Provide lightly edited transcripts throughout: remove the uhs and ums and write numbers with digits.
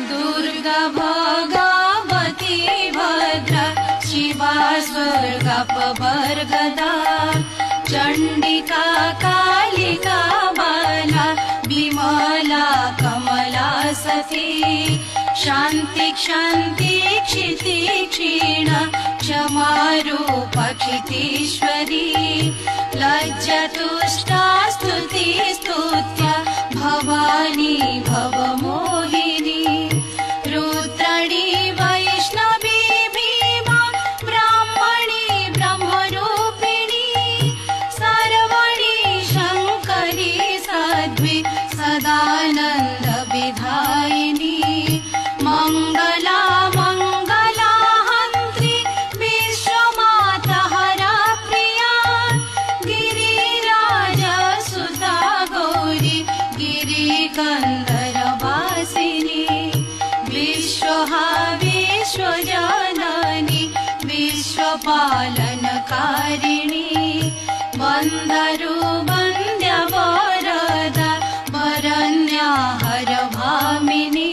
दुर्गा भगवती भद्रा शिवा स्वर्गापवर्गदा चण्डिका कालिका बाला विमला कमला सती शान्ति क्षान्ति क्षिति क्षीण क्षमारूप क्षितीश्वरी लज्जतुष्टा स्तुति स्तुत्या भवानी भवमोहिनी रुद्रणी वैष्णवी भीमा ब्राह्मणी ब्रह्मरूपिणी सर्वणी शङ्करी साध्वी सदानन्द विधायिनी मङ्गला मङ्गला हन्त्री विश्वमाता हरा प्रिया गिरिराजसुता गौरी गिरिकन्दरवासिनी विश्वहा विश्वजननी विश्वपालनकारिणी वन्दरु वन्द्यवरदा वरण्या हरभामिनी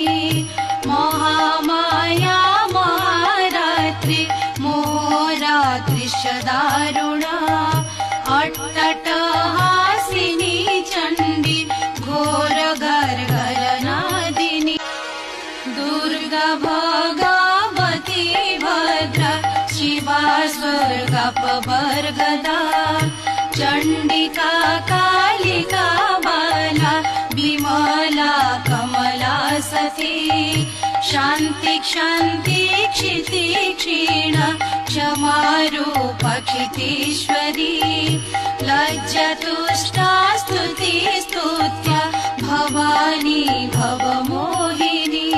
महामाया महारात्रि मोरात्रिशदारुणा अट्टटहासिनी चण्डी घोरगर्गरनादिनी दुर्गा भगवती भद्रा शिवा स्वर्गापवर्गदा चण्डिका कालिका बाला विमला कमला सती शान्ति क्षान्ति क्षिति क्षीण क्षमारूप क्षितीश्वरी लज्जतुष्टा स्तुति स्तुत्या भवानी भवमोहिनी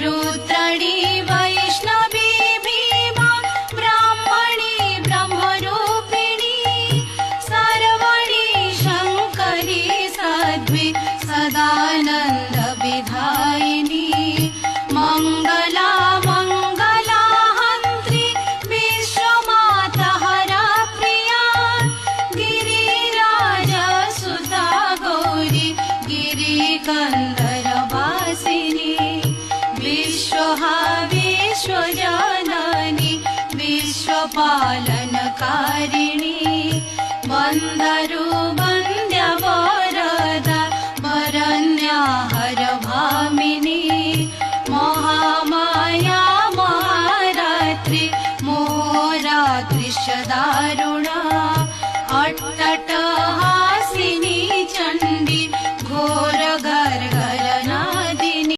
रुद्रणी वैष्णवी भीमा ब्राह्मणी ब्रह्मरूपिणी सर्वणी शङ्करी साध्वी सदानन्द विधायिनी मङ्गला मङ्गला हन्त्री विश्वमाता हरा प्रिया गिरिराजसुता गौरी गिरिकन्दरवासिनी विश्वहा विश्वजननी विश्वपालनकारिणी वन्दरु